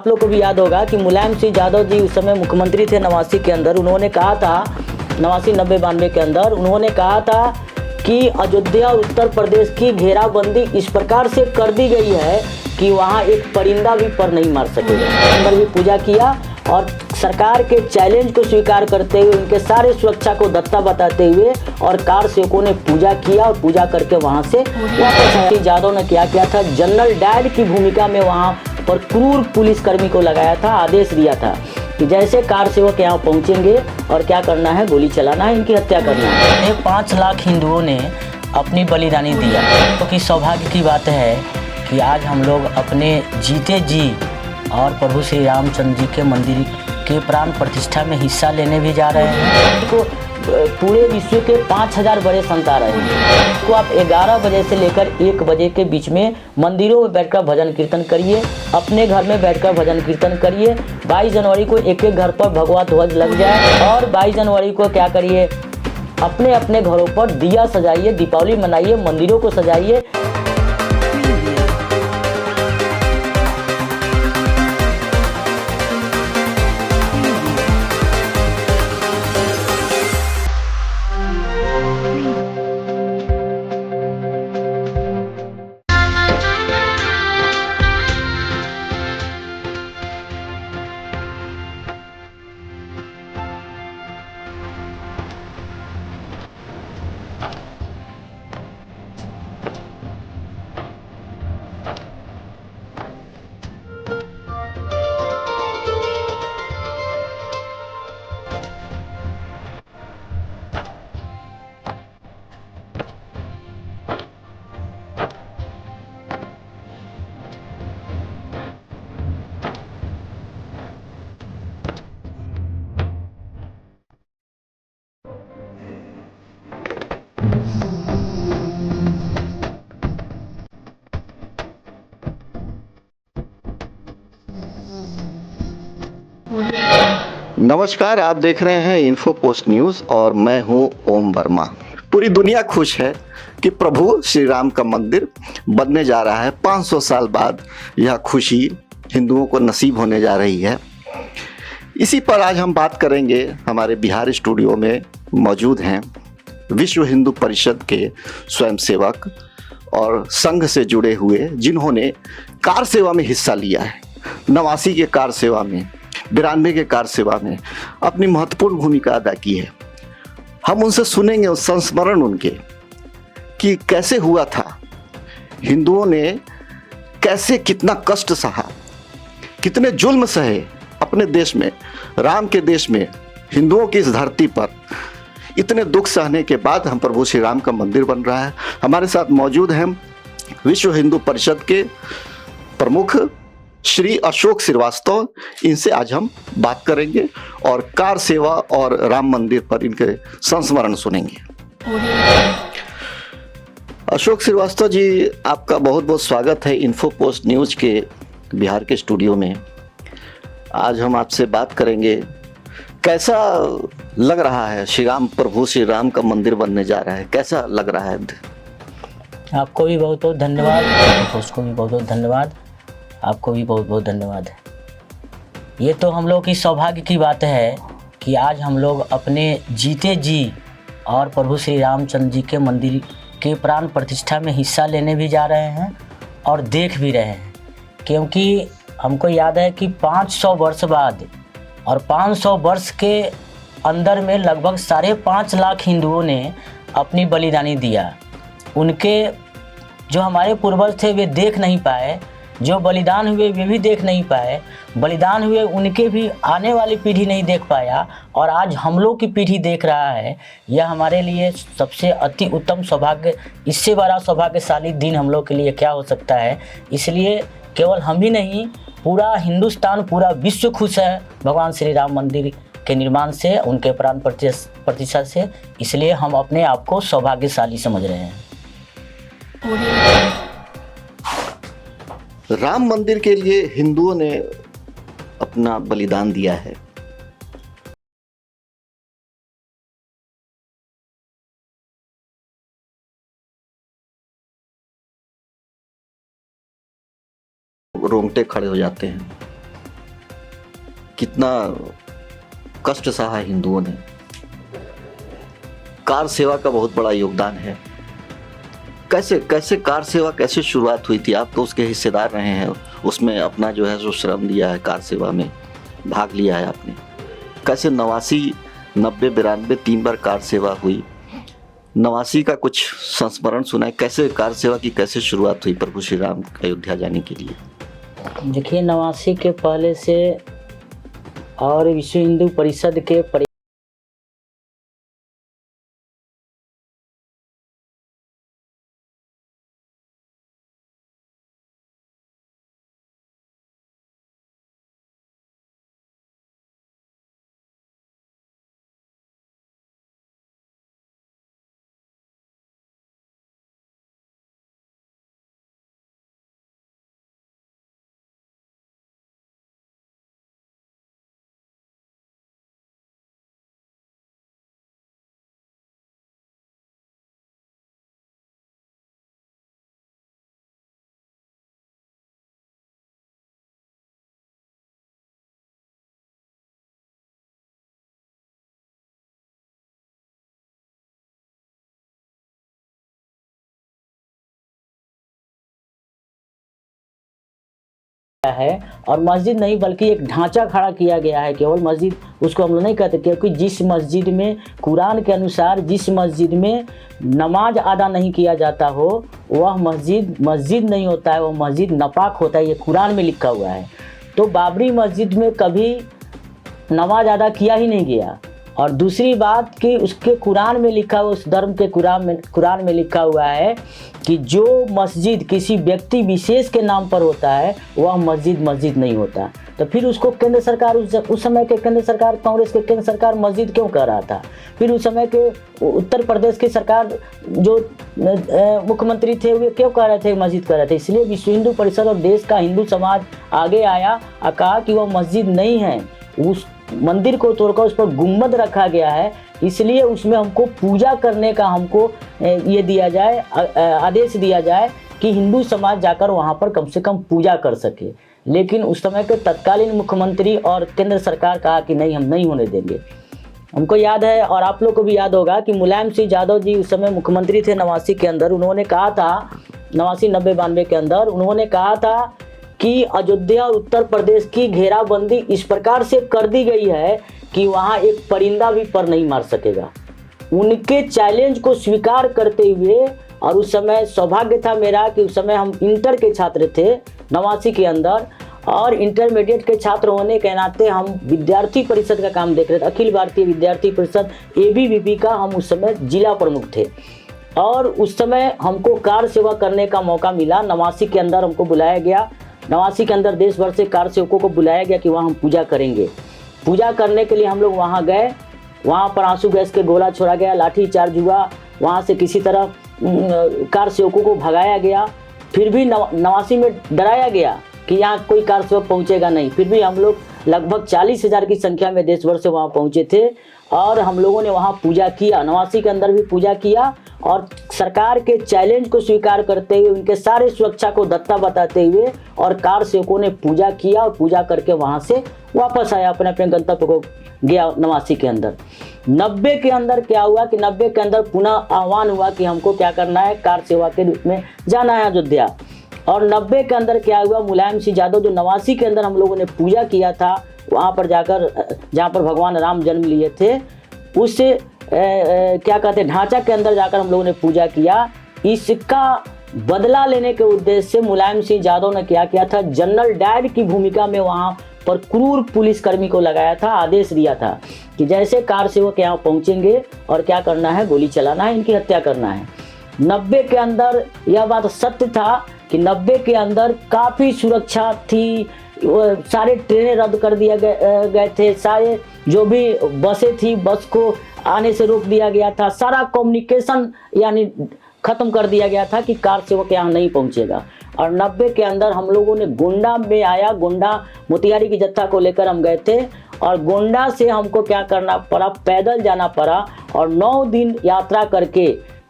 आप लोग को भी याद होगा कि मुलायम सिंह यादव जी उस समय मुख्यमंत्री थे 89 के अंदर। उन्होंने कहा था 89, 90, 92 के अंदर उन्होंने कहा था कि अयोध्या और उत्तर प्रदेश की घेराबंदी इस प्रकार से कर दी गई है कि वहाँ एक परिंदा भी पर नहीं मार सकेगा। अंदर भी पूजा किया और सरकार के चैलेंज को स्वीकार करते हुए उनके सारे सुरक्षा को दत्ता बताते हुए और कार सेवकों ने पूजा किया और पूजा करके वहाँ से वापस। यादव ने क्या किया था, जनरल डायर की भूमिका में वहाँ पर क्रूर पुलिसकर्मी को लगाया था, आदेश दिया था कि जैसे कार सेवक यहाँ पहुँचेंगे और क्या करना है, गोली चलाना है, इनकी हत्या करना है। 5 लाख हिंदुओं ने अपनी बलिदानी दिया। तो कि सौभाग्य की बात है कि आज हम लोग अपने जीते जी और प्रभु श्री रामचंद्र जी के मंदिर के प्राण प्रतिष्ठा में हिस्सा लेने भी जा रहे हैं। तो पूरे विश्व के 5000 बड़े संत आ रहे हैं। तो आप 11 बजे से लेकर 1 बजे के बीच में मंदिरों में बैठकर भजन कीर्तन करिए, अपने घर में बैठकर भजन कीर्तन करिए। 22 जनवरी को एक एक घर पर भगवा ध्वज लग जाए और 22 जनवरी को क्या करिए, अपने अपने घरों पर दिया सजाइए, दीपावली मनाइए, मंदिरों को सजाइए। नमस्कार, आप देख रहे हैं इन्फो पोस्ट न्यूज़ और मैं हूं ओम वर्मा। पूरी दुनिया खुश है कि प्रभु श्री राम का मंदिर बनने जा रहा है। 500 साल बाद यह खुशी हिंदुओं को नसीब होने जा रही है। इसी पर आज हम बात करेंगे। हमारे बिहार स्टूडियो में मौजूद हैं विश्व हिंदू परिषद के स्वयंसेवक और संघ से जुड़े हुए, जिन्होंने कार सेवा में हिस्सा लिया है। 89 के कार सेवा में, 92 के कार सेवा में अपनी महत्वपूर्ण भूमिका अदा की है। हम उनसे सुनेंगे संस्मरण उनके कि कैसे हुआ था, हिंदुओं ने कैसे कितना कष्ट सहा, कितने जुल्म सहे अपने देश में, राम के देश में, हिंदुओं की इस धरती पर इतने दुख सहने के बाद हम प्रभु श्री राम का मंदिर बन रहा है। हमारे साथ मौजूद हैं विश्व हिंदू परिषद के प्रमुख श्री अशोक श्रीवास्तव। इनसे आज हम बात करेंगे और कार सेवा और राम मंदिर पर इनके संस्मरण सुनेंगे। अशोक श्रीवास्तव जी, आपका बहुत बहुत स्वागत है इन्फो पोस्ट न्यूज़ के बिहार के स्टूडियो में। आज हम आपसे बात करेंगे, कैसा लग रहा है प्रभु श्री राम का मंदिर बनने जा रहा है, कैसा लग रहा है? आपको भी बहुत बहुत धन्यवाद, उसको भी बहुत बहुत धन्यवाद, आपको भी बहुत बहुत धन्यवाद। ये तो हम लोग की सौभाग्य की बात है कि आज हम लोग अपने जीते जी और प्रभु श्री रामचंद्र जी के मंदिर के प्राण प्रतिष्ठा में हिस्सा लेने भी जा रहे हैं और देख भी रहे हैं। क्योंकि हमको याद है कि 500 वर्ष बाद और 500 वर्ष के अंदर में लगभग 5.5 लाख हिंदुओं ने अपनी बलिदानी दिया। उनके जो हमारे पूर्वज थे वे देख नहीं पाए, जो बलिदान हुए वे भी देख नहीं पाए, बलिदान हुए उनके भी आने वाली पीढ़ी नहीं देख पाया और आज हम लोग की पीढ़ी देख रहा है। यह हमारे लिए सबसे अति उत्तम सौभाग्य, इससे बड़ा सौभाग्यशाली दिन हम लोग के लिए क्या हो सकता है। इसलिए केवल हम ही नहीं, पूरा हिंदुस्तान, पूरा विश्व खुश है भगवान श्री राम मंदिर के निर्माण से, उनके प्राण प्रतिष्ठा से। इसलिए हम अपने आप को सौभाग्यशाली समझ रहे हैं। राम मंदिर के लिए हिंदुओं ने अपना बलिदान दिया है। रोंगटे खड़े हो जाते हैं कितना कष्ट सहा हिंदुओं ने। कार सेवा का बहुत बड़ा योगदान है। कैसे कैसे कार सेवा कैसे शुरुआत हुई थी? आप तो उसके हिस्सेदार रहे हैं, उसमें अपना जो है जो श्रम दिया है, कार सेवा में भाग लिया है आपने। कैसे 89, 90, 92 3 बार कार सेवा हुई। 89 का कुछ संस्मरण सुनाए, कैसे कार सेवा की कैसे शुरुआत हुई प्रभु श्री राम अयोध्या जाने के लिए? देखिए 89 के पहले से और विश्व हिंदू परिषद के है और मस्जिद नहीं बल्कि एक ढांचा खड़ा किया गया है। केवल मस्जिद उसको हम लोग नहीं कहते, क्योंकि जिस मस्जिद में कुरान के अनुसार जिस मस्जिद में नमाज अदा नहीं किया जाता हो वह मस्जिद मस्जिद नहीं होता है, वह मस्जिद नापाक होता है। ये कुरान में लिखा हुआ है। तो बाबरी मस्जिद में कभी नमाज अदा किया ही नहीं गया। और दूसरी बात कि उसके कुरान में लिखा हुआ, उस धर्म के कुरान में लिखा हुआ है कि जो मस्जिद किसी व्यक्ति विशेष के नाम पर होता है वह मस्जिद नहीं होता। तो फिर उसको केंद्र सरकार उस समय के केंद्र सरकार, कांग्रेस के केंद्र सरकार मस्जिद क्यों कह रहा था? फिर उस समय के उत्तर प्रदेश की सरकार जो मुख्यमंत्री थे वे क्यों कह रहे थे मस्जिद कह रहे थे? इसलिए विश्व हिंदू परिषद और देश का हिंदू समाज आगे आया और कहा कि वह मस्जिद नहीं है, उस मंदिर को तोड़कर उस पर गुम्बद रखा गया है, इसलिए उसमें हमको पूजा करने का हमको ये दिया जाए, आदेश दिया जाए कि हिंदू समाज जाकर वहाँ पर कम से कम पूजा कर सके। लेकिन उस समय के तत्कालीन मुख्यमंत्री और केंद्र सरकार कहा कि नहीं, हम नहीं होने देंगे। हमको याद है और आप लोग को भी याद होगा कि मुलायम सिंह यादव जी उस समय मुख्यमंत्री थे 89 के अंदर। उन्होंने कहा था 89, 90, 92 के अंदर उन्होंने कहा था कि अयोध्या और उत्तर प्रदेश की घेराबंदी इस प्रकार से कर दी गई है कि वहाँ एक परिंदा भी पर नहीं मार सकेगा। उनके चैलेंज को स्वीकार करते हुए, और उस समय सौभाग्य था मेरा कि उस समय हम इंटर के छात्र थे 89 के अंदर, और इंटरमीडिएट के छात्र होने के नाते हम विद्यार्थी परिषद का काम देख रहे थे। अखिल भारतीय विद्यार्थी परिषद ABVP का हम उस समय जिला प्रमुख थे। और उस समय हमको कार सेवा करने का मौका मिला। 89 के अंदर हमको बुलाया गया। 89 के अंदर देश भर से कार सेवकों को बुलाया गया कि वहाँ हम पूजा करेंगे। पूजा करने के लिए हम लोग वहाँ गए। वहाँ पर आंसू गैस के गोला छोड़ा गया, लाठी चार्ज हुआ, वहाँ से किसी तरह कार सेवकों को भगाया गया। फिर भी 89 में डराया गया कि यहाँ कोई कार सेवक पहुँचेगा नहीं। फिर भी हम लोग लगभग 40,000 की संख्या में देश भर से वहाँ पहुँचे थे और हम लोगों ने वहाँ पूजा किया। 89 के अंदर भी पूजा किया और सरकार के चैलेंज को स्वीकार करते हुए, उनके सारे सुरक्षा को दत्ता बताते हुए, और कार सेवकों ने पूजा किया और पूजा करके वहाँ से वापस आया, अपने अपने गंतव्य को गया। 89 के अंदर 90 के अंदर क्या हुआ कि 90 के अंदर पुनः आह्वान हुआ कि हमको क्या करना है, कार सेवा के रूप में जाना है अयोध्या। और 90 के अंदर क्या हुआ, मुलायम सिंह यादव जो 89 के अंदर हम लोगों ने पूजा किया था वहाँ पर जाकर, जहाँ पर भगवान राम जन्म लिए थे, उस क्या कहते हैं ढांचा के अंदर जाकर हम लोगों ने पूजा किया। इसका बदला लेने के उद्देश्य से मुलायम सिंह यादव ने क्या किया था, जनरल डायर की भूमिका में वहाँ पर क्रूर पुलिसकर्मी को लगाया था। आदेश दिया था कि जैसे कार सेवक यहाँ पहुँचेंगे और क्या करना है, गोली चलाना है, इनकी हत्या करना है। 90 के अंदर यह बात सत्य था कि 90 के अंदर काफ़ी सुरक्षा थी। सारे ट्रेनें रद्द कर दिया गए थे, सारे जो भी बसें थी बस को आने से रोक दिया गया था, सारा कम्युनिकेशन यानी ख़त्म कर दिया गया था कि कार सेवक यहाँ नहीं पहुँचेगा। और 90 के अंदर हम लोगों ने गोंडा में आया, गोंडा मोतिहारी की जत्था को लेकर हम गए थे और गोंडा से हमको क्या करना पड़ा, पैदल जाना पड़ा और 9 दिन यात्रा करके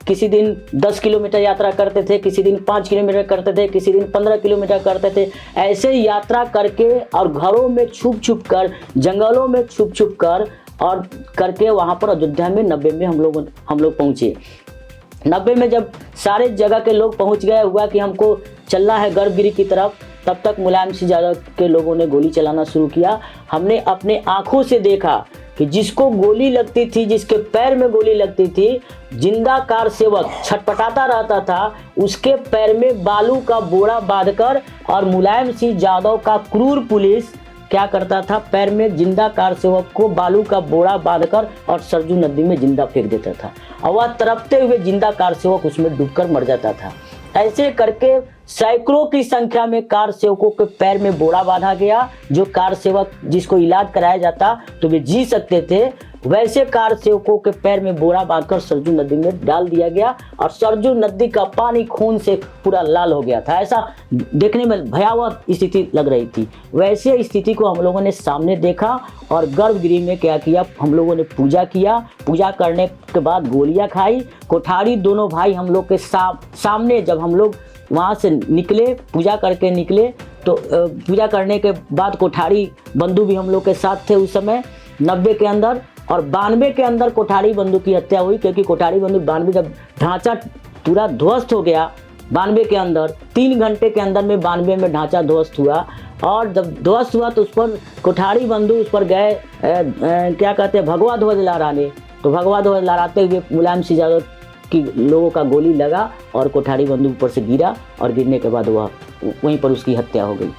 किसी दिन 10 किलोमीटर यात्रा करते थे, किसी दिन 5 किलोमीटर करते थे, किसी दिन 15 किलोमीटर करते थे। ऐसे यात्रा करके और घरों में छुप छुप कर, जंगलों में छुप छुप कर और करके वहाँ पर अयोध्या में 90 में हम लोग पहुँचे। 90 में जब सारे जगह के लोग पहुँच गए, हुआ कि हमको चलना है गर्भगिरी की तरफ, तब तक मुलायम सिंह यादव के लोगों ने गोली चलाना शुरू किया। हमने अपने आंखों से देखा कि जिसको गोली लगती थी, जिसके पैर में गोली लगती थी, जिंदा कार सेवक छटपटाता रहता था, उसके पैर में बालू का बोरा बांधकर, और मुलायम सिंह यादव का क्रूर पुलिस क्या करता था, पैर में जिंदा कार सेवक को बालू का बोरा बांधकर और सरजू नदी में जिंदा फेंक देता था, और वह तड़पते हुए जिंदा कार सेवक उसमें डूबकर मर जाता था। ऐसे करके सैकड़ों की संख्या में कार सेवकों के पैर में बोरा बांधा गया। जो कार सेवक जिसको इलाज कराया जाता तो वे जी सकते थे, वैसे कार सेवकों के पैर में बोरा बांधकर सरजू नदी में डाल दिया गया, और सरजू नदी का पानी खून से पूरा लाल हो गया था। ऐसा देखने में भयावह स्थिति लग रही थी। वैसे स्थिति को हम लोगों ने सामने देखा और गर्भगृह में क्या किया, हम लोगों ने पूजा किया। पूजा करने के बाद गोलियां खाई। कोठारी दोनों भाई हम लोग के सामने, जब हम लोग वहाँ से निकले, पूजा करके निकले, तो पूजा करने के बाद कोठारी बंधु भी हम लोग के साथ थे उस समय 90 के अंदर। और 92 के अंदर कोठारी बंधु की हत्या हुई, क्योंकि कोठारी बंधु 92 जब ढांचा पूरा ध्वस्त हो गया 92 के अंदर, 3 घंटे के अंदर में 92 में ढांचा ध्वस्त हुआ। और जब ध्वस्त हुआ तो उस पर कोठारी बंधु उस पर गए क्या कहते हैं, भगवा ध्वज लहराने। तो भगवा ध्वज लहराते हुए मुलायम सिंह यादव की लोगों का गोली लगा और कोठारी बंधु ऊपर से गिरा, और गिरने के बाद वह वहीं पर उसकी हत्या हो गई।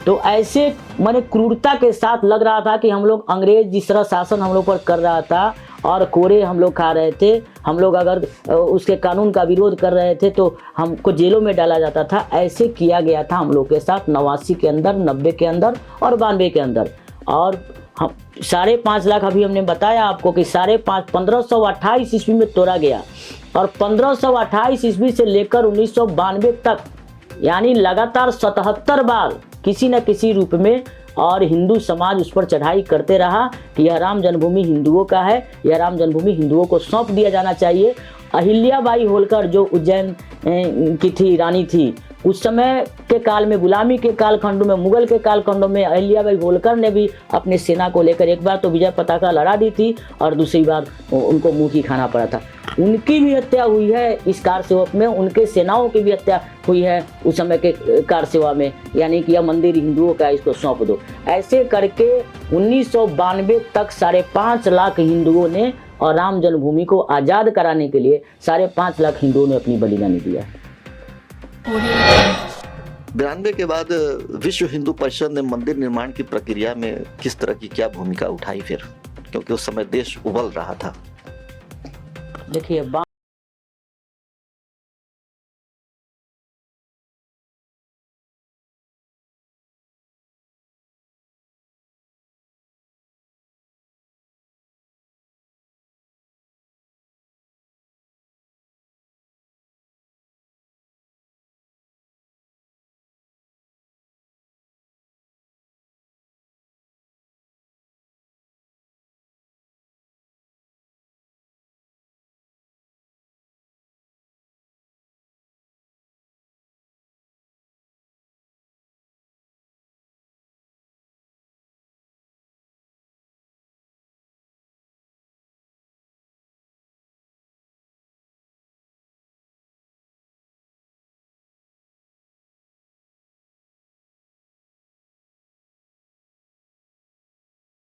तो ऐसे माने क्रूरता के साथ लग रहा था कि हम लोग अंग्रेज जिस तरह शासन हम लोग पर कर रहा था और कोरे हम लोग खा रहे थे, हम लोग अगर उसके कानून का विरोध कर रहे थे तो हमको जेलों में डाला जाता था। ऐसे किया गया था हम लोग के साथ 89 के अंदर, 90 के अंदर और 92 के अंदर। और हम 5.5 लाख, अभी हमने बताया आपको कि 1528 ईस्वी में तोड़ा गया, और 1528 ईस्वी से लेकर 1992 तक, यानी लगातार 77 बार किसी न किसी रूप में, और हिंदू समाज उस पर चढ़ाई करते रहा कि यह राम जन्मभूमि हिंदुओं का है, यह राम जन्मभूमि हिंदुओं को सौंप दिया जाना चाहिए। अहिल्याबाई होलकर जो उज्जैन की थी, रानी थी, उस समय के काल में, गुलामी के कालखंडों में, मुगल के कालखंडों में अहिल्याबाई होलकर ने भी अपने सेना को लेकर एक बार तो विजय पताका लड़ा दी थी, और दूसरी बार उनको मुँह की खाना पड़ा था। उनकी भी हत्या हुई है इस कार सेवक में, उनके सेनाओं की भी हत्या हुई है उस समय के कार सेवा में, यानी कि यह मंदिर हिंदुओं का, इसको सौंप दो। ऐसे करके 1992 तक 5.5 लाख हिंदुओं ने, और राम जन्मभूमि को आज़ाद कराने के लिए 5.5 लाख हिंदुओं ने अपनी बलिदानी दिया। 92 के बाद विश्व हिंदू परिषद ने मंदिर निर्माण की प्रक्रिया में किस तरह की क्या भूमिका उठाई फिर, क्योंकि उस समय देश उबल रहा था। देखिए,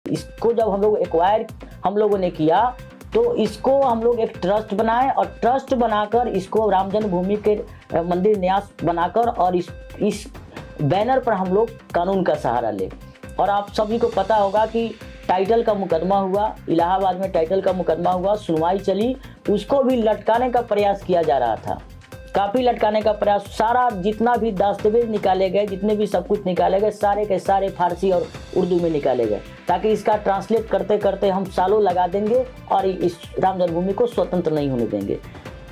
इसको जब हम लोग एक्वायर हम लोगों ने किया, तो इसको हम लोग एक ट्रस्ट बनाए, और ट्रस्ट बनाकर इसको राम जन्मभूमि के मंदिर न्यास बनाकर, और इस बैनर पर हम लोग कानून का सहारा ले। और आप सभी को पता होगा कि टाइटल का मुकदमा हुआ, इलाहाबाद में टाइटल का मुकदमा हुआ, सुनवाई चली, उसको भी लटकाने का प्रयास किया जा रहा था, काफ़ी लटकाने का प्रयास। सारा जितना भी दस्तावेज निकाले गए, जितने भी सब कुछ निकाले गए, सारे के सारे फारसी और उर्दू में निकाले गए, ताकि इसका ट्रांसलेट करते करते हम सालों लगा देंगे और इस राम जन्मभूमि को स्वतंत्र नहीं होने देंगे।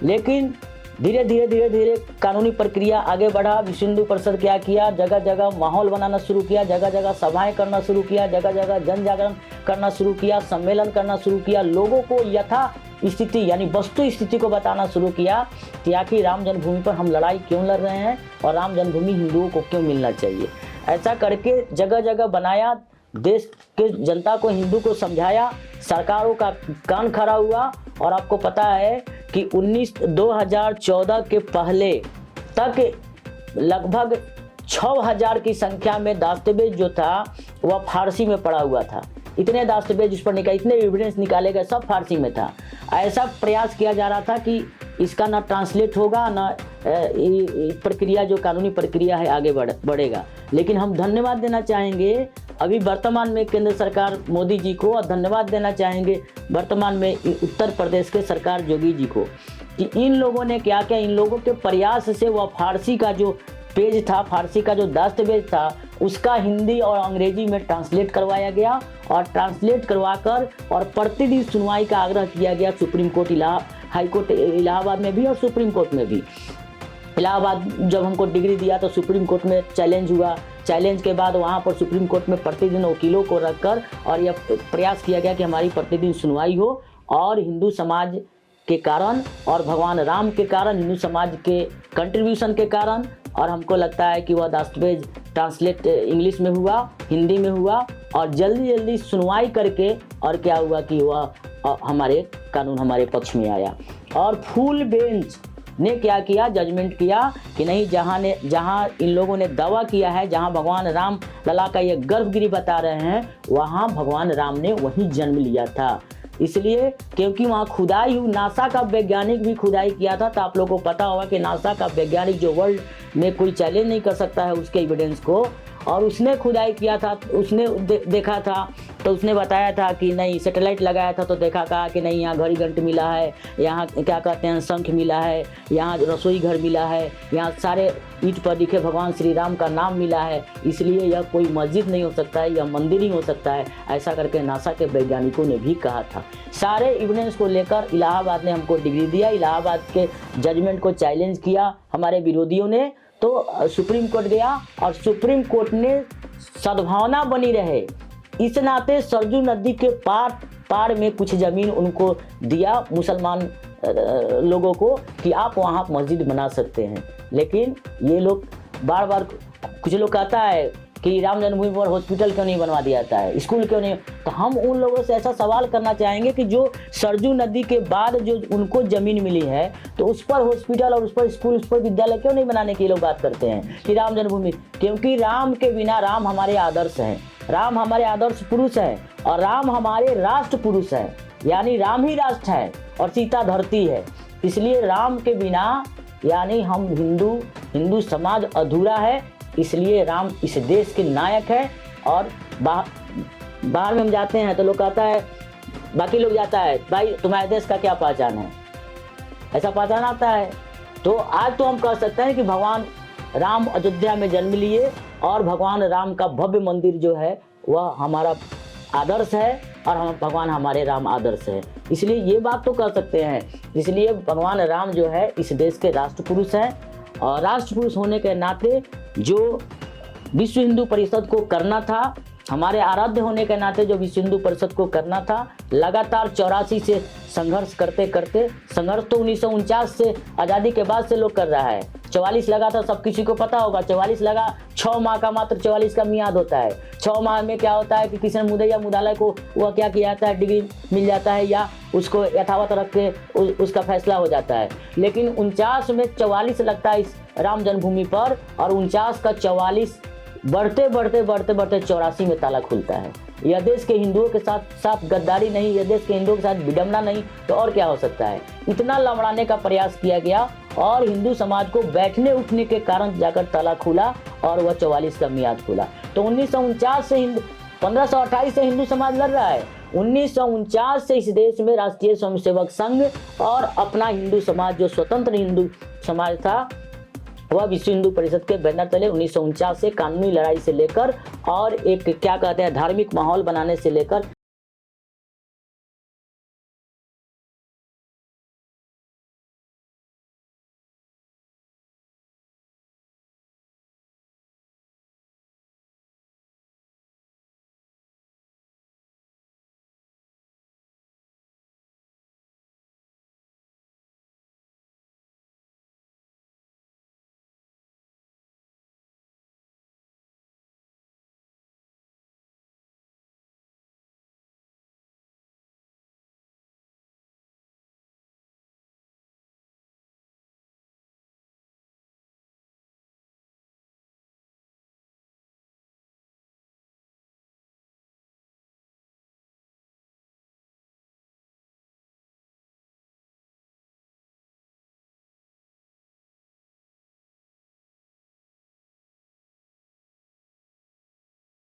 लेकिन धीरे धीरे कानूनी प्रक्रिया आगे बढ़ा। विश्व हिंदू परिषद क्या किया, जगह जगह माहौल बनाना शुरू किया, जगह जगह सभाएं करना शुरू किया, जगह जगह जन जागरण करना शुरू किया, सम्मेलन करना शुरू किया, लोगों को यथा स्थिति यानी वस्तु स्थिति को बताना शुरू किया कि आखिर राम जन्मभूमि पर हम लड़ाई क्यों लड़ रहे हैं और राम जन्मभूमि हिंदुओं को क्यों मिलना चाहिए। ऐसा करके जगह जगह बनाया, देश के जनता को, हिंदू को समझाया, सरकारों का कान खड़ा हुआ। और आपको पता है कि 2014 के पहले तक लगभग 6000 की संख्या में दस्तावेज जो था वह फारसी में पड़ा हुआ था। इतने दस्तावेज उस पर निकाले, इतने एविडेंस निकाले गए, सब फारसी में था। ऐसा प्रयास किया जा रहा था कि इसका ना ट्रांसलेट होगा, ना प्रक्रिया, जो कानूनी प्रक्रिया है, आगे बढ़ेगा। लेकिन हम धन्यवाद देना चाहेंगे अभी वर्तमान में केंद्र सरकार मोदी जी को, और धन्यवाद देना चाहेंगे वर्तमान में उत्तर प्रदेश के सरकार योगी जी को कि इन लोगों ने क्या किया। इन लोगों के प्रयास से वह फारसी का जो पेज था, फारसी का जो दस्तावेज था, उसका हिंदी और अंग्रेजी में ट्रांसलेट करवाया गया और ट्रांसलेट करवाकर और प्रतिदिन सुनवाई का आग्रह किया गया supreme court, high court Allahabad में भी और सुप्रीम कोर्ट में भी। इलाहाबाद जब हमको डिग्री दिया तो सुप्रीम कोर्ट में चैलेंज हुआ। चैलेंज के बाद वहाँ पर सुप्रीम कोर्ट में प्रतिदिन वकीलों को रखकर और यह प्रयास किया गया कि हमारी प्रतिदिन सुनवाई हो। और हिंदू समाज के कारण और भगवान राम के कारण, हिंदू समाज के कंट्रीब्यूशन के कारण, और हमको लगता है कि वह दस्तावेज ट्रांसलेट इंग्लिश में हुआ, हिंदी में हुआ और जल्दी जल्दी सुनवाई करके और क्या हुआ कि वह हमारे कानून हमारे पक्ष में आया। और फुल बेंच ने क्या किया, जजमेंट किया कि नहीं, जहाँ इन लोगों ने दावा किया है, जहाँ भगवान राम लला का ये गर्भगिरी बता रहे हैं, वहाँ भगवान राम ने वहीं जन्म लिया था। इसलिए क्योंकि वहाँ खुदाई हुई, नासा का वैज्ञानिक भी खुदाई किया था। तो आप लोगों को पता होगा कि नासा का वैज्ञानिक जो वर्ल्ड में कोई चैलेंज नहीं कर सकता है उसके एविडेंस को, और उसने खुदाई किया था, उसने देखा था, तो उसने बताया था कि नहीं, सैटेलाइट लगाया था तो देखा, कहा कि नहीं, यहाँ घड़ी घंट मिला है, यहाँ क्या कहते हैं शंख मिला है, यहाँ रसोई घर मिला है, यहाँ सारे ईंट पर लिखे भगवान श्री राम का नाम मिला है। इसलिए यह कोई मस्जिद नहीं हो सकता है, यह मंदिर ही हो सकता है, ऐसा करके नासा के वैज्ञानिकों ने भी कहा था। सारे एविडेंस को लेकर इलाहाबाद ने हमको डिग्री दिया। इलाहाबाद के जजमेंट को चैलेंज किया हमारे विरोधियों ने, तो सुप्रीम कोर्ट गया और सुप्रीम कोर्ट ने सद्भावना बनी रहे इस नाते सरजू नदी के पार में कुछ ज़मीन उनको दिया, मुसलमान लोगों को, कि आप वहाँ मस्जिद बना सकते हैं। लेकिन ये लोग बार बार, कुछ लोग कहता है कि राम जन्मभूमि पर हॉस्पिटल क्यों नहीं बनवा दिया जाता है, स्कूल क्यों नहीं। तो हम उन लोगों से ऐसा सवाल करना चाहेंगे कि जो सरजू नदी के बाद जो उनको ज़मीन मिली है, तो उस पर हॉस्पिटल और उस पर स्कूल, उस पर विद्यालय क्यों नहीं बनाने की लोग बात करते हैं कि राम जन्मभूमि। क्योंकि राम के बिना, राम हमारे आदर्श हैं, राम हमारे आदर्श पुरुष हैं और राम हमारे राष्ट्र पुरुष हैं, यानी राम ही राष्ट्र है और सीता धरती है। इसलिए राम के बिना यानी हम हिंदू समाज अधूरा है। इसलिए राम इस देश के नायक है। और बाहर में हम जाते हैं तो लोग कहता है, बाकी लोग जाता है, भाई तुम्हारे देश का क्या पहचान है, ऐसा पहचान आता है। तो आज तो हम कह सकते हैं कि भगवान राम अयोध्या में जन्म लिए और भगवान राम का भव्य मंदिर जो है वह हमारा आदर्श है और हम भगवान हमारे राम आदर्श है। इसलिए ये बात तो कह सकते हैं। इसलिए भगवान राम जो है इस देश के राष्ट्र पुरुष हैं और राष्ट्र पुरुष होने के नाते जो विश्व हिंदू परिषद को करना था, हमारे आराध्य होने के नाते जो विश्व हिंदू परिषद को करना था, लगातार 84 से संघर्ष करते करते, संघर्ष तो 1949 से आज़ादी के बाद से लोग कर रहा है। 44 लगा था, सब किसी को पता होगा, 44 लगा। 6 माह का मात्र 44 का मियाद होता है। 6 माह में क्या होता है कि किसी मुद्दे मुदाले को वह क्या किया जाता है, डिग्री मिल जाता है या उसको यथावत रख के उसका फैसला हो जाता है। लेकिन 49 में 44 लगता है इस राम जन्मभूमि पर और 49 का 44 बढ़ते 84 में ताला खुलता है। यह देश के हिंदुओं के साथ गद्दारी नहीं, यह देश के हिंदुओं के साथ विडंबना नहीं, तो और क्या हो सकता है। इतना लड़ाने का प्रयास किया गया और हिंदू समाज को बैठने उठने के कारण जाकर ताला खुला और वह 44 का मियाद खुला। तो 1949 से 1528 से हिंदू समाज लड़ रहा है। 1949 से इस देश में राष्ट्रीय स्वयंसेवक संघ और अपना हिंदू समाज जो स्वतंत्र हिंदू समाज था वह विश्व हिंदू परिषद के बैनर तले 1949 से कानूनी लड़ाई से लेकर और एक क्या कहते हैं धार्मिक माहौल बनाने से लेकर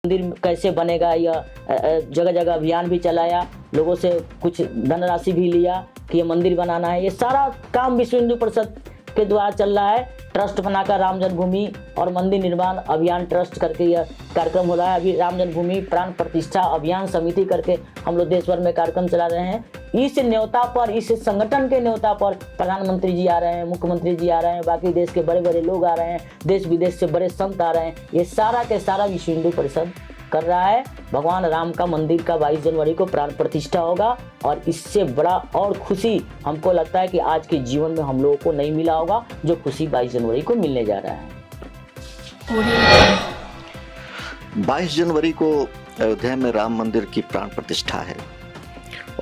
मंदिर कैसे बनेगा, या जगह जगह अभियान भी चलाया, लोगों से कुछ धनराशि भी लिया कि ये मंदिर बनाना है। ये सारा काम विश्व हिंदू परिषद के द्वारा चल रहा है। ट्रस्ट बनाकर राम जन्मभूमि और मंदिर निर्माण अभियान ट्रस्ट करके यह कार्यक्रम हो रहा है। अभी राम जन्मभूमि प्राण प्रतिष्ठा अभियान समिति करके हम लोग देश भर में कार्यक्रम चला रहे हैं। इस न्योता पर, इस संगठन के न्योता पर प्रधानमंत्री जी आ रहे हैं, मुख्यमंत्री जी आ रहे हैं, बाकी देश के बड़े बड़े लोग आ रहे हैं, देश विदेश से बड़े संत आ रहे हैं। ये सारा के सारा विश्व हिंदू परिषद कर रहा है। भगवान राम का मंदिर का 22 जनवरी को प्राण प्रतिष्ठा होगा और इससे बड़ा और खुशी हमको लगता है कि आज के जीवन में हम लोगों को नहीं मिला होगा जो खुशी 22 जनवरी को मिलने जा रहा है। 22 जनवरी को अयोध्या में राम मंदिर की प्राण प्रतिष्ठा है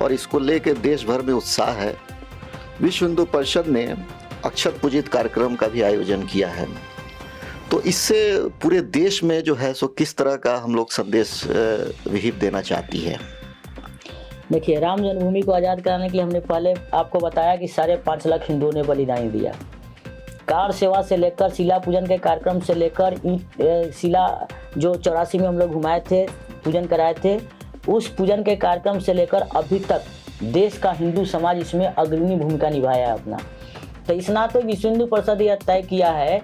और इसको लेकर देश भर में उत्साह है। विश्व हिंदू परिषद ने अक्षत पूजित कार्यक्रम का भी आयोजन किया है। तो इससे पूरे देश में जो है सो किस तरह का हम लोग संदेश विहित देना चाहती है? देखिए, राम जन्मभूमि को आज़ाद कराने के लिए हमने पहले आपको बताया कि 5.5 लाख हिंदुओं ने बलिदान दिया। कार सेवा से लेकर शिला पूजन के कार्यक्रम से लेकर शिला जो 84 में हम लोग घुमाए थे, पूजन कराए थे, उस पूजन के कार्यक्रम से लेकर अभी तक देश का हिंदू समाज इसमें अग्रणी भूमिका निभाया है अपना। तो इस नाते विश्व हिंदू परिषद यह तय किया है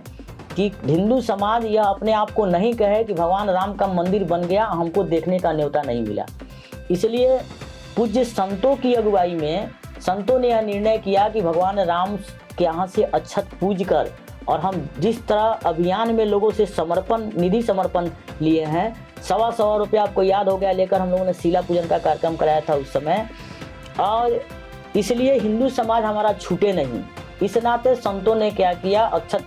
कि हिंदू समाज यह अपने आप को नहीं कहे कि भगवान राम का मंदिर बन गया, हमको देखने का न्योता नहीं मिला। इसलिए पूज्य संतों की अगुवाई में संतों ने यह निर्णय किया कि भगवान राम के यहाँ से अक्षत पूज कर, और हम जिस तरह अभियान में लोगों से समर्पण, निधि समर्पण लिए हैं, 125 रुपया आपको याद हो गया लेकर हम लोगों ने शिला पूजन का कार्यक्रम कराया था उस समय। और इसलिए हिंदू समाज हमारा छूटे नहीं। इस नाते संतों ने क्या किया, अक्षत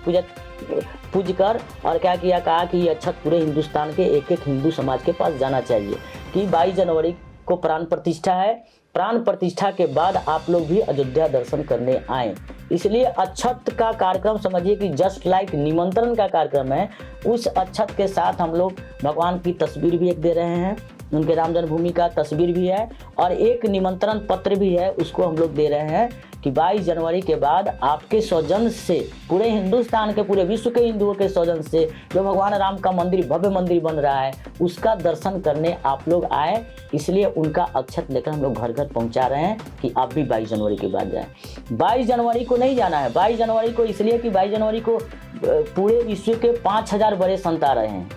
पूज कर और क्या किया, कहा कि ये अक्षत पूरे हिंदुस्तान के एक एक हिंदू समाज के पास जाना चाहिए कि 22 जनवरी को प्राण प्रतिष्ठा है। प्राण प्रतिष्ठा के बाद आप लोग भी अयोध्या दर्शन करने आए। इसलिए अक्षत का कार्यक्रम समझिए कि जस्ट लाइक निमंत्रण का कार्यक्रम है। उस अक्षत के साथ हम लोग भगवान की तस्वीर भी एक दे रहे हैं, उनके राम जन्मभूमि का तस्वीर भी है और एक निमंत्रण पत्र भी है, उसको हम लोग दे रहे हैं कि 22 जनवरी के बाद आपके सौजन्य से, पूरे हिंदुस्तान के, पूरे विश्व के हिंदुओं के सौजन्य से जो भगवान राम का मंदिर, भव्य मंदिर बन रहा है, उसका दर्शन करने आप लोग आए। इसलिए उनका अक्षत लेकर हम लोग घर घर पहुंचा रहे हैं कि आप भी 22 जनवरी के बाद जाएं। 22 जनवरी को नहीं जाना है, 22 जनवरी को इसलिए कि 22 जनवरी को पूरे विश्व के 5000 बड़े संत आ रहे हैं।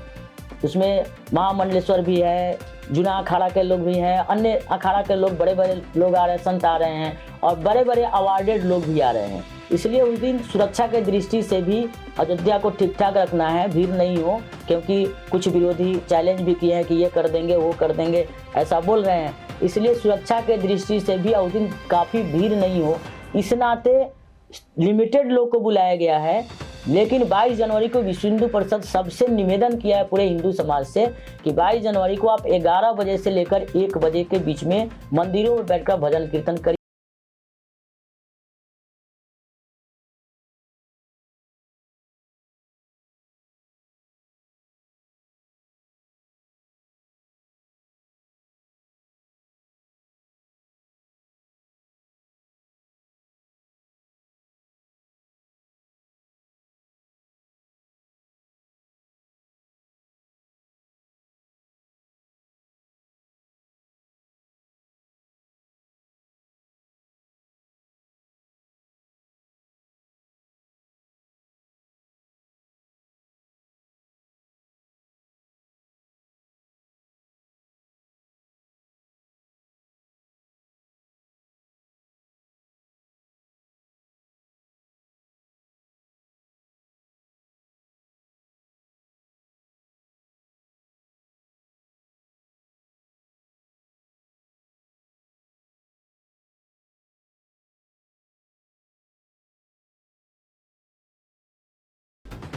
उसमें महामंडलेश्वर भी है, जूना अखाड़ा के लोग भी हैं, अन्य अखाड़ा के लोग, बड़े बड़े लोग आ रहे हैं, संत आ रहे हैं और बड़े बड़े अवार्डेड लोग भी आ रहे हैं। इसलिए उस दिन सुरक्षा के दृष्टि से भी अयोध्या को ठीक ठाक रखना है, भीड़ नहीं हो, क्योंकि कुछ विरोधी चैलेंज भी किए हैं कि ये कर देंगे, वो कर देंगे, ऐसा बोल रहे हैं। इसलिए सुरक्षा के दृष्टि से भी उस दिन काफ़ी भीड़ नहीं हो, इस नाते लिमिटेड लोग को बुलाया गया है। लेकिन 22 जनवरी को विश्व हिंदू परिषद सबसे निवेदन किया है पूरे हिंदू समाज से कि 22 जनवरी को आप 11 बजे से लेकर 1 बजे के बीच में मंदिरों में बैठकर भजन कीर्तन करिए।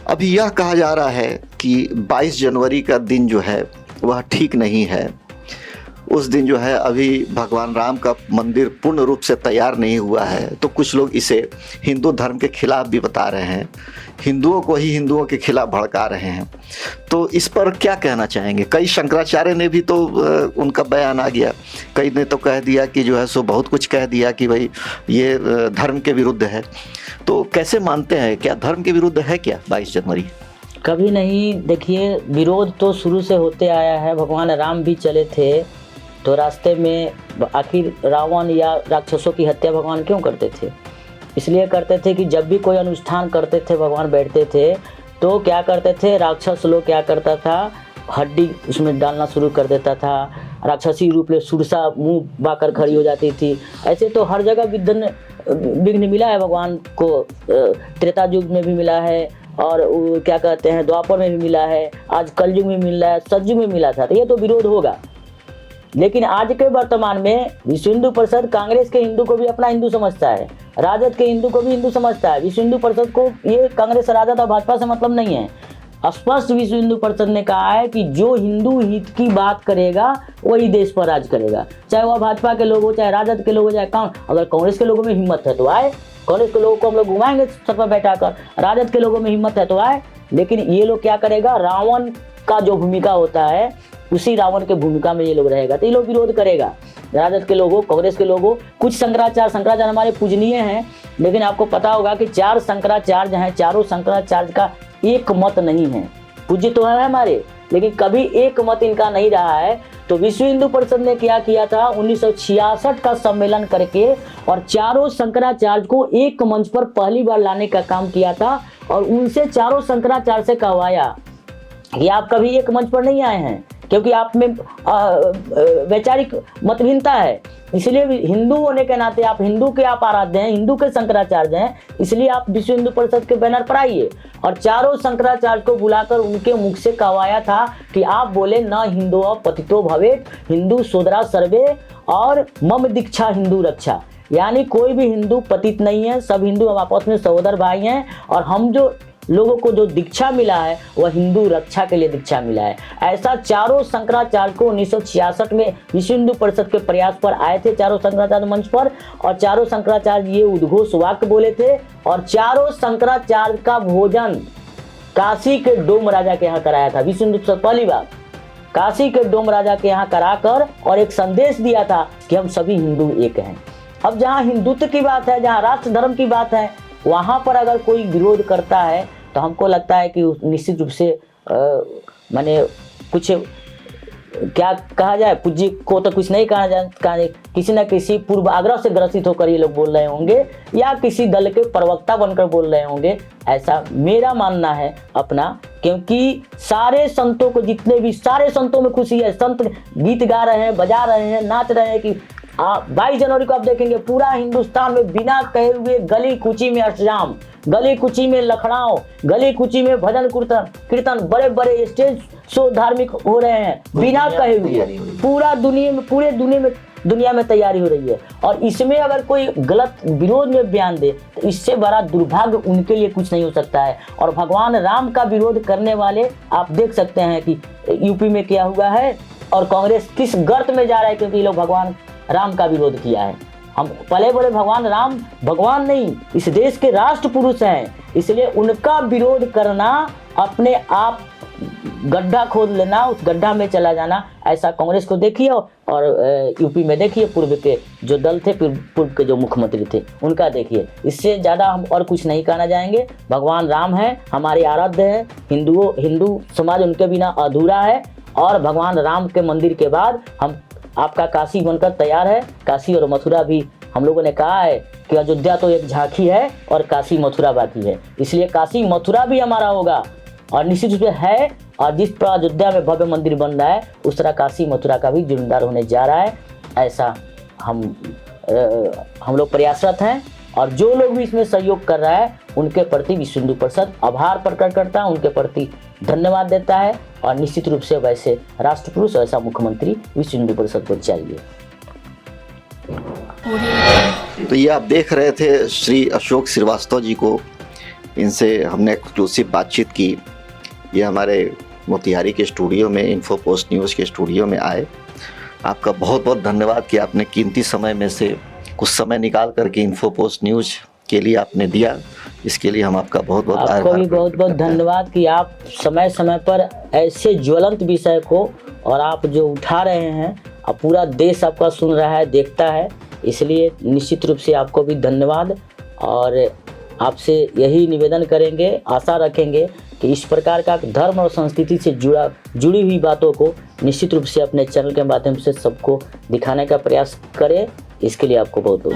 अभी यह कहा जा रहा है कि 22 जनवरी का दिन जो है वह ठीक नहीं है। उस दिन जो है अभी भगवान राम का मंदिर पूर्ण रूप से तैयार नहीं हुआ है, तो कुछ लोग इसे हिंदू धर्म के खिलाफ भी बता रहे हैं, हिंदुओं को ही हिंदुओं के खिलाफ भड़का रहे हैं। तो इस पर क्या कहना चाहेंगे? कई शंकराचार्य ने भी तो उनका बयान आ गया, कई ने तो कह दिया कि जो है सो बहुत कुछ कह दिया कि भाई ये धर्म के विरुद्ध है। तो कैसे मानते हैं, क्या धर्म के विरुद्ध है क्या 22 जनवरी? कभी नहीं। देखिए, विरोध तो शुरू से होते आया है। भगवान राम भी चले थे तो रास्ते में आखिर रावण या राक्षसों की हत्या भगवान क्यों करते थे? इसलिए करते थे कि जब भी कोई अनुष्ठान करते थे, भगवान बैठते थे तो क्या करते थे, राक्षस लोग क्या करता था, हड्डी उसमें डालना शुरू कर देता था। राक्षसी रूप में सुरसा मुंह बाकर खड़ी हो जाती थी। ऐसे तो हर जगह विघ्न मिला है भगवान को। त्रेता युग में भी मिला है और क्या कहते हैं द्वापर में भी मिला है, आज कलयुग में मिल रहा है, सतयुग में मिला था। तो ये तो विरोध होगा। लेकिन आज के वर्तमान में विश्व हिंदू परिषद कांग्रेस के हिंदू को भी अपना हिंदू समझता है, राजद के हिंदू को भी हिंदू समझता है। विश्व हिंदू परिषद को ये कांग्रेस, राजद और भाजपा से मतलब नहीं है। स्पष्ट विश्व हिंदू परिषद ने कहा है कि जो हिंदू हित की बात करेगा वही देश पर राज करेगा, चाहे वह भाजपा के लोग हो, चाहे राजद के लोग हो, चाहे अगर कांग्रेस के लोगों में हिम्मत है तो आए, कांग्रेस के लोगों को हम लोग घुमाएंगे सर पर बैठाकर। राजद के लोगों में हिम्मत है तो आए। लेकिन ये लोग क्या करेगा, रावण का जो भूमिका होता है उसी रावण के भूमिका में ये लोग रहेगा, तो ये लोग विरोध करेगा। राजद के लोगों, कांग्रेस के लोगों, कुछ शंकराचार्य हमारे पूजनीय हैं, लेकिन आपको पता होगा कि 4 शंकराचार्य हैं, चारों शंकराचार्य का एक मत नहीं है। पूज्य तो है हमारे, लेकिन कभी एक मत इनका नहीं रहा है। तो विश्व हिंदू परिषद ने क्या किया था, 1966 का सम्मेलन करके और चारों शंकराचार्य को एक मंच पर पहली बार लाने का काम किया था और उनसे चारों शंकराचार्य से कहवाया कि आप कभी एक मंच पर नहीं आए हैं, क्योंकि आप में वैचारिक मतभिन्नता है। इसलिए हिंदू होने के नाते आप हिंदू के आप आराध्य हैं, हिंदू के शंकराचार्य हैं, इसलिए आप विश्व हिंदू परिषद के बैनर पर आइए। और चारों शंकराचार्य को बुलाकर उनके मुख से कहवाया था कि आप बोले न हिंदू पतितो भवेत, हिंदू सोदरा सर्वे और मम दीक्षा हिंदू रक्षा, यानी कोई भी हिंदू पतित नहीं है, सब हिंदू हम आपस में सहोदर भाई हैं। और हम जो लोगों को जो दीक्षा मिला है वह हिंदू रक्षा के लिए दीक्षा मिला है। ऐसा चारों शंकराचार्य को 1966 में विश्व हिंदू परिषद के प्रयास पर आए थे चारों शंकराचार्य मंच पर, और चारों शंकराचार्य ये उद्घोष वाक्य बोले थे। और चारों शंकराचार्य का भोजन काशी के डोम राजा के यहाँ कराया था विश्व हिंदू परिषद पहली बार, काशी के डोम राजा के यहाँ कराकर, और एक संदेश दिया था कि हम सभी हिंदू एक हैं। अब जहाँ हिंदुत्व की बात है, जहाँ राष्ट्र धर्म की बात है, वहाँ पर अगर कोई विरोध करता है तो हमको लगता है कि निश्चित रूप से माने कुछ क्या कहा जाए, पूज्य को तो कुछ नहीं कहा जाए, किसी न किसी पूर्वाग्रह से ग्रसित होकर ये लोग बोल रहे होंगे या किसी दल के प्रवक्ता बनकर बोल रहे होंगे, ऐसा मेरा मानना है अपना। क्योंकि सारे संतों को, जितने भी सारे संतों में खुशी है, संत गीत गा रहे हैं, बजा रहे हैं, नाच रहे हैं। कि 22 जनवरी को आप देखेंगे पूरा हिंदुस्तान में बिना कहे हुए गली कुची में अष्टजाम, गली कुची में लखड़ाओ, गली कुची में भजन कीर्तन, बड़े बड़े स्टेज शो धार्मिक हो रहे हैं बिना कहे हुए। पूरे दुनिया में तैयारी हो रही है। और इसमें अगर कोई गलत विरोध में बयान दे तो इससे बड़ा दुर्भाग्य उनके लिए कुछ नहीं हो सकता है। और भगवान राम का विरोध करने वाले आप देख सकते हैं कि यूपी में क्या हुआ है और कांग्रेस किस गर्त में जा रहा है, क्योंकि ये लोग भगवान राम का विरोध किया है। हम पले बोले भगवान राम भगवान नहीं, इस देश के राष्ट्र पुरुष हैं, इसलिए उनका विरोध करना अपने आप गड्ढा खोद लेना, उस गड्ढा में चला जाना। ऐसा कांग्रेस को देखिए और यूपी में देखिए पूर्व के जो दल थे, पूर्व के जो मुख्यमंत्री थे उनका देखिए। इससे ज़्यादा हम और कुछ नहीं कहना चाहेंगे। भगवान राम है, हमारे आराध्य है, हिंदू समाज उनके बिना अधूरा है। और भगवान राम के मंदिर के बाद हम आपका काशी बनकर तैयार है। काशी और मथुरा भी हम लोगों ने कहा है कि अयोध्या तो एक झांकी है और काशी मथुरा बाकी है, इसलिए काशी मथुरा भी हमारा होगा और निश्चित रूप से है। और जिस तरह अयोध्या में भव्य मंदिर बन रहा है उस तरह काशी मथुरा का भी जीर्णोद्धार होने जा रहा है। ऐसा हम लोग प्रयासरत हैं और जो लोग भी इसमें सहयोग कर रहा है उनके प्रति विश्व हिंदू परिषद आभार प्रकट करता है, उनके प्रति धन्यवाद देता है। और निश्चित रूप से वैसे राष्ट्र पुरुष, ऐसा मुख्यमंत्री विश्व हिंदू परिषद को चाहिए। तो ये आप देख रहे थे श्री अशोक श्रीवास्तव जी को, इनसे हमने एक्सक्लूसिव बातचीत की। ये हमारे मोतिहारी के स्टूडियो में, इन्फो पोस्ट न्यूज़ के स्टूडियो में आए। आपका बहुत बहुत धन्यवाद कि आपने कीमती समय में से कुछ समय निकाल करके इन्फो पोस्ट न्यूज़ के लिए आपने दिया। इसके लिए हम आपका बहुत बहुत आपको भी बहुत बहुत धन्यवाद कि आप समय समय पर ऐसे ज्वलंत विषय को और आप जो उठा रहे हैं, अब पूरा देश आपका सुन रहा है, देखता है, इसलिए निश्चित रूप से आपको भी धन्यवाद। और आपसे यही निवेदन करेंगे, आशा रखेंगे कि इस प्रकार का धर्म और संस्कृति से जुड़ी हुई बातों को निश्चित रूप से अपने चैनल के माध्यम से सबको दिखाने का प्रयास करें। इसके लिए आपको बहुत बहुत